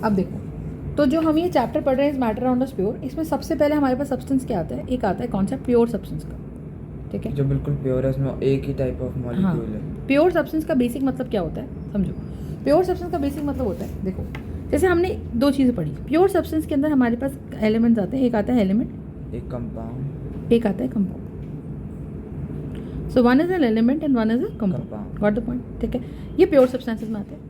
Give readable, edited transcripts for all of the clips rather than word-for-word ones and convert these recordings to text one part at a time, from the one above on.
अब देखो, तो जो हम ये चैप्टर पढ़ रहे हैं इस मैटर अराउंड अस प्योर, इसमें सबसे पहले हमारे पास सब्सटेंस क्या आता है, एक आता है कॉन्सेप्ट प्योर सब्सटेंस का, ठीक है, जो बिल्कुल प्योर है, उसमें एक ही टाइप ऑफ मॉलिक्यूल है। प्योर सब्सटेंस का बेसिक मतलब क्या होता है समझो। प्योर सब्सटेंस का बेसिक मतलब होता है, देखो जैसे हमने दो चीज़ें पढ़ी, प्योर सब्सटेंस के अंदर हमारे पास एलिमेंट्स आते हैं, एक आता है एलिमेंट, एक कंपाउंड, एक आता है compound. So one is an element and one is a compound, got the point, ठीक है। ये प्योर सब्सटेंसेस में आते हैं।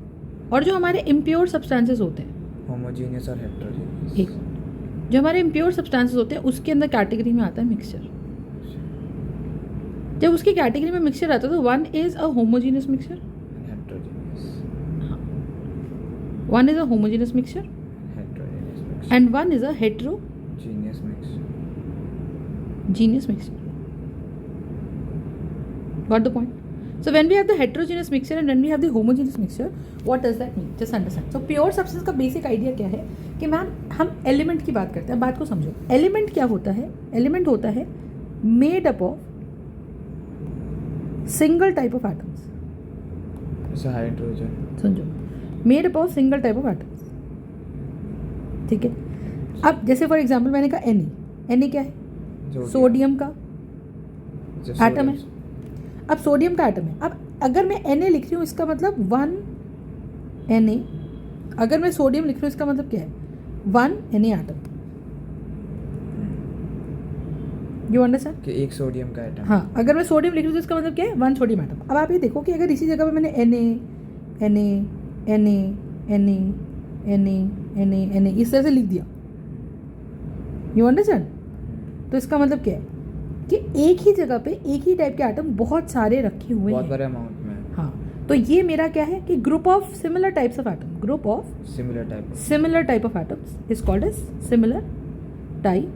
और जो हमारे इम्प्योर सब्सटेंसेस होते हैं, होमोजेनियस और हेटेरोजेनियस, एक जो हमारे इम्प्योर सब्सटेंसेस होते हैं उसके अंदर कैटेगरी में आता है मिक्सचर। जब उसकी कैटेगरी में मिक्सचर आता है तो one is a homogeneous mixture, one is a homogeneous mixture and one is a heterogeneous mixture. Got the point? So when we have the heterogeneous mixture and when we have the homogeneous mixture, what does that mean? Just understand. So pure substance का basic idea क्या है कि ma'am हम element की बात करते हैं, बात को समझो। element क्या होता है? element होता है made up of single type of atoms. जैसे हाइड्रोजन, समझो, made up of single type of atoms, ठीक है। अब जैसे फॉर एग्जांपल मैंने कहा Na क्या है, सोडियम का एटम है। अब सोडियम का एटम है, अब अगर मैं Na लिख रही हूँ इसका मतलब 1 Na, अगर मैं सोडियम लिख रही हूँ इसका मतलब क्या है, 1 Na एटम। यू अंडरस्टैंड कि एक सोडियम का एटम। हाँ, अगर मैं सोडियम लिख रही हूँ तो इसका मतलब क्या है, 1 सोडियम एटम। अब आप ये देखो कि अगर इसी जगह पे मैंने Na इस तरह से लिख दिया, यू अंडरस्टैंड, तो इसका मतलब क्या है कि एक ही जगह पे एक ही टाइप के आइटम बहुत सारे रखे हुए हैं, बहुत बड़े अमाउंट में। हाँ, तो ये मेरा क्या है कि group of similar types of atom, group of similar type of atoms is called as similar type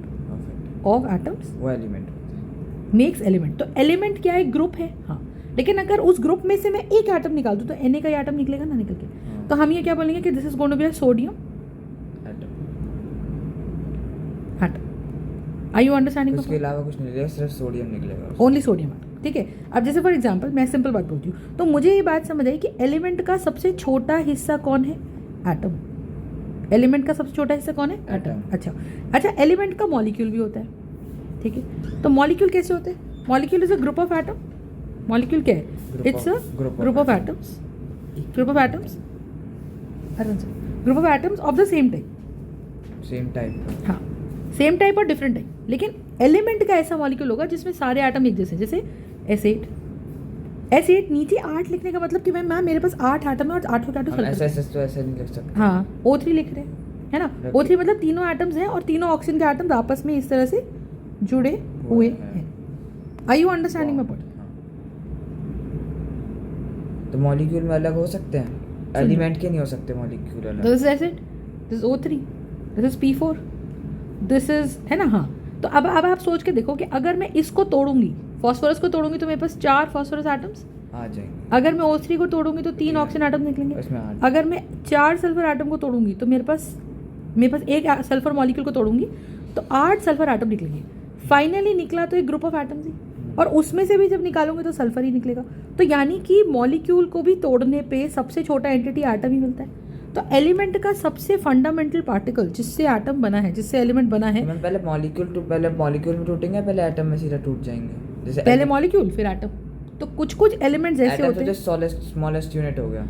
of atoms, वो एलिमेंट मेक्स एलिमेंट। तो एलिमेंट क्या है, ग्रुप है, हाँ, लेकिन अगर उस ग्रुप में से मैं एक एटम निकाल दूँ तो Na का एटम निकलेगा ना, निकल के, तो हम ये क्या बोलेंगे कि this is going to be a sodium atom. Are you understanding? उसके अलावा कुछ नहीं निकलेगा, सिर्फ सोडियम निकलेगा, ओनली सोडियम एटम, ठीक है। अब जैसे फॉर एग्जांपल मैं सिंपल बात बोलती हूँ, तो मुझे ये बात समझ आई कि एलिमेंट का सबसे छोटा हिस्सा कौन है, एटम। एलिमेंट का सबसे छोटा हिस्सा कौन है, एटम। अच्छा, एलिमेंट का मॉलिक्यूल भी होता है, ठीक है। तो मॉलिक्यूल कैसे होते हैं, molecule is a group of atom. Molecule क्या है, it's a group of atoms, group of atoms, group of atoms of the same type, हाँ, सेम टाइप और डिफरेंट टाइप। लेकिन एलिमेंट का ऐसा मॉलिक्यूल होगा जिसमें सारे एटम एक जैसे, जैसे S8 नीचे 8 लिखने का मतलब कि मैम मेरे पास 8 एटम है और 8 एटम ऐसे तो ऐसे नहीं लिख सकते, हाँ, O3 लिख रहे हैं, है ना। O3 मतलब तीनों एटम्स हैं और तीनों ऑक्सीजन के एटम्स आपस में इस तरह से जुड़े हुए हैं। Are you understanding my point? तो मॉलिक्यूल में अलग हो सकते हैं, एलिमेंट के नहीं हो सकते मॉलिक्यूल अलग। This is acid, this is O3, this is P4, this is, है ना, हाँ। तो अब आप सोच के देखो कि अगर मैं इसको तोड़ूंगी, फास्फोरस को तोड़ूंगी तो मेरे पास 4 फास्फोरस एटम्स आ जाएंगे। अगर मैं O3 को तोड़ूंगी तो 3 ऑक्सीजन एटम निकलेंगे। अगर मैं 4 सल्फर एटम को तोड़ूंगी तो मेरे पास एक सल्फर मॉलिक्यूल को तोड़ूंगी तो 8 सल्फर एटम निकलेंगे। फाइनली निकला तो एक ग्रुप ऑफ एटम्स ही, और उसमें से भी जब निकालूंगे तो सल्फर ही निकलेगा। तो यानी कि मॉलिक्यूल को भी तोड़ने पे सबसे छोटा एंटिटी एटम ही मिलता है। तो एलिमेंट का सबसे फंडामेंटल पार्टिकल जिससे एटम बना है, जिससे एलिमेंट बना है, पहले मॉलिक्यूल में टूटेंगे, पहले एटम में सीधा टूट जाएंगे, जैसे पहले मॉलिक्यूल फिर एटम। तो कुछ एलिमेंट्स ऐसे होते हैं, स्मॉलेस्ट यूनिट हो गया,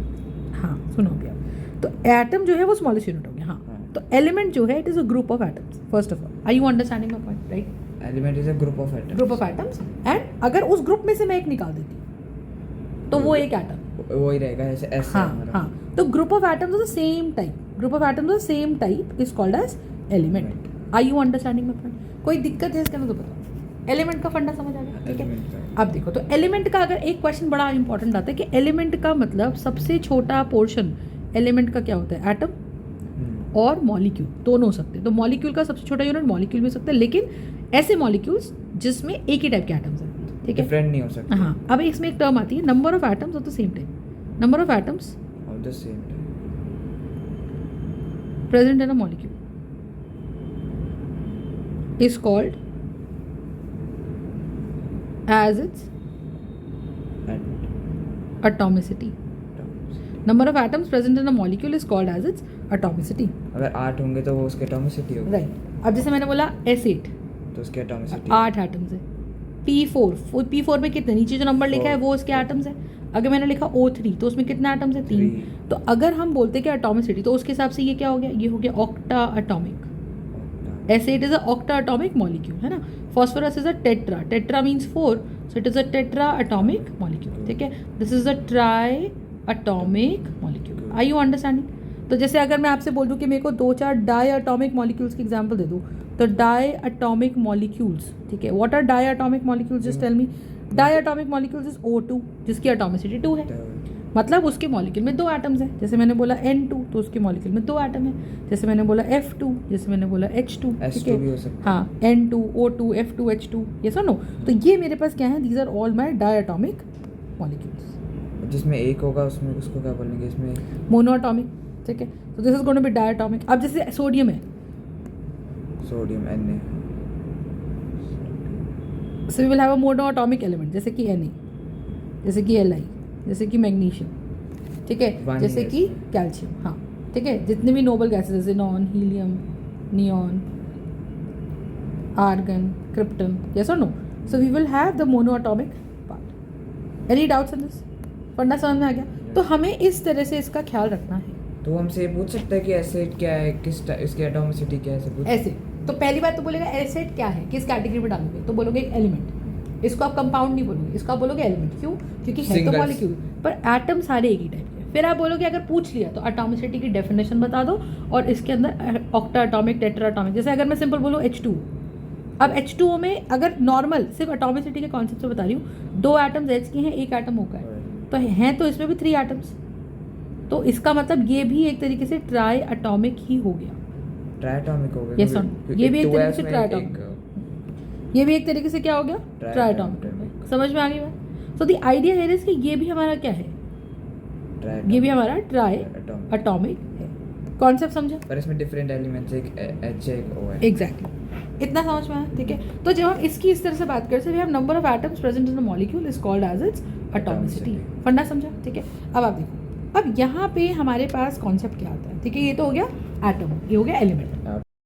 हाँ, सुनो गया, तो एटम जो है वो स्मॉलेस्ट यूनिट हो गया, हाँ। तो एलिमेंट जो है it is a group of atoms, first of all. Are you understanding my point, right? Element is a group of atoms, and अगर उस ग्रुप में से मैं एक निकाल देती हूँ तो वो एक एटम वही रहेगा, जैसे S, हाँ। तो group of atoms of the same type, group of atoms of same type is called as element. Are you understanding my point? कोई दिक्कत है इसके अंदर तो बताओ। एलिमेंट का फंडा समझ आ गया, ठीक है। अब देखो, तो एलिमेंट का अगर एक क्वेश्चन बड़ा इंपॉर्टेंट आता है कि एलिमेंट का मतलब सबसे छोटा पोर्शन एलिमेंट का क्या होता है, एटम और मॉलिक्यूल दोनों हो सकते हैं। तो मॉलिक्यूल का सबसे छोटा यूनिट मॉलिक्यूल भी हो सकता है, लेकिन ऐसे मॉलिक्यूल्स जिसमें एक ही टाइप के एटम्स हैं, ठीक है, डिफरेंट नहीं हो सकते। हाँ। अब इसमें एक टर्म आती है number of atoms of the same type, number of atoms of the same type present in a molecule is called as its atomicity. Number of atoms present in a molecule is called as its atomicity. अगर 8 होंगे तो वो उसकी atomicity होगी। Right. अब जैसे मैंने बोला S8 तो उसकी एटॉमिसिटी 8 एटम्स है। P4 में कितने, नीचे जो नंबर लिखा है वो उसके एटम्स है। अगर मैंने लिखा O3 तो उसमें कितने एटम्स है, 3। तो अगर हम बोलते कि एटॉमिसिटी, तो उसके हिसाब से ये क्या हो गया, ये हो गया octa atomic. S8 is a octa atomic molecule, है ना। Phosphorus is a tetra, tetra means 4, so it is a tetra atomic molecule, ठीक है। This is a triatomic molecule. Are you understanding? तो जैसे अगर मैं आपसे बोल दूं कि मेरे को 2-4 डाई एटॉमिक मॉलिक्यूल्स की एग्जांपल दे दूं, तो डाई एटॉमिक मॉलिक्यूल्स, ठीक है। What are diatomic molecules, just tell me. Diatomic molecules is O2 जिसकी एटॉमिसिटी 2 है, मतलब उसके मॉलिक्यूल में 2 एटम्स हैं। जैसे मैंने बोला N2 तो उसके मॉलिक्यूल में 2 एटम है। जैसे मैंने बोला F2, जैसे मैंने बोला H2, ठीक S2 भी हो सकता है। हाँ, N2 O2 F2 H2, ये सो नो। तो ये मेरे पास क्या है, these are all my diatomic molecules. जिसमें एक होगा उसमें उसको क्या बोलेंगे, इसमें मोनो एटॉमिक, ठीक है। तो this is going to be diatomic. अब जैसे सोडियम है, sodium Na, so we will have a monoatomic element, जैसे कि Na, जैसे कि Li, जैसे कि मैग्नीशियम, ठीक है, One जैसे yes. कि कैल्शियम, हाँ, ठीक है। जितने भी noble gases, xenon, helium, neon, argon, krypton, yes और no. So we will have the mono atomic part. Any doubts in this? पढ़ना समझ में आ गया? तो हमें इस तरह से इसका ख्याल रखना है। तो वो हमसे ये पूछ सकता है कि एसिड क्या है, इसकी एटॉमिसिटी क्या है, ऐसे पूछ। ऐसे तो पहली बात तो बोलेगा एसिड क्या है, किस कैटेगरी में डालोगे, तो बोलोगे एक एलिमेंट। इसको आप कंपाउंड नहीं बोलोगे, इसको आप बोलोगे एलिमेंट। क्यों? क्योंकि है तो Singles. मॉलिक्यूल, पर एटम सारे एक ही टाइप के। फिर आप बोलोगे अगर पूछ लिया तो एटॉमिसिटी की डेफिनेशन बता दो, और इसके अंदर ऑक्टा एटॉमिक, टेट्रा एटॉमिक। जैसे अगर मैं सिंपल बोलूँ H2, अब H2O में अगर नॉर्मल सिर्फ एटॉमिसिटी के कॉन्सेप्ट से बता रही हूँ, 2 एटम्स H के हैं, 1 एटम O का है, तो हैं तो इसमें भी 3 एटम्स। तो इसका मतलब ये भी एक तरीके से ट्राई एटॉमिक ही हो गया। ट्राइएटॉमिक हो गया। Yes or no? ये भी एक तरीके से ट्राइएटॉमिक, ये भी एक तरीके से क्या हो गया, ट्राइएटॉमिक हो गया। समझ में आ गई बात? सो द आइडिया है कि ये भी हमारा क्या है, ये भी हमारा ट्राई एटॉमिक है। कॉन्सेप्ट समझा? पर इसमें डिफरेंट एलिमेंट्स, एक H है, एक O है। एग्जैक्टली, इतना समझ में आया, ठीक है। तो जब हम इसकी इस तरह से बात करते हैं, we have number of atoms present in the molecule is called as its atomicity. फंडा समझा, ठीक है। अब आप देखो, अब यहाँ पे हमारे पास कॉन्सेप्ट क्या आता है, ठीक है। ये तो हो गया एटम, ये हो गया एलिमेंट।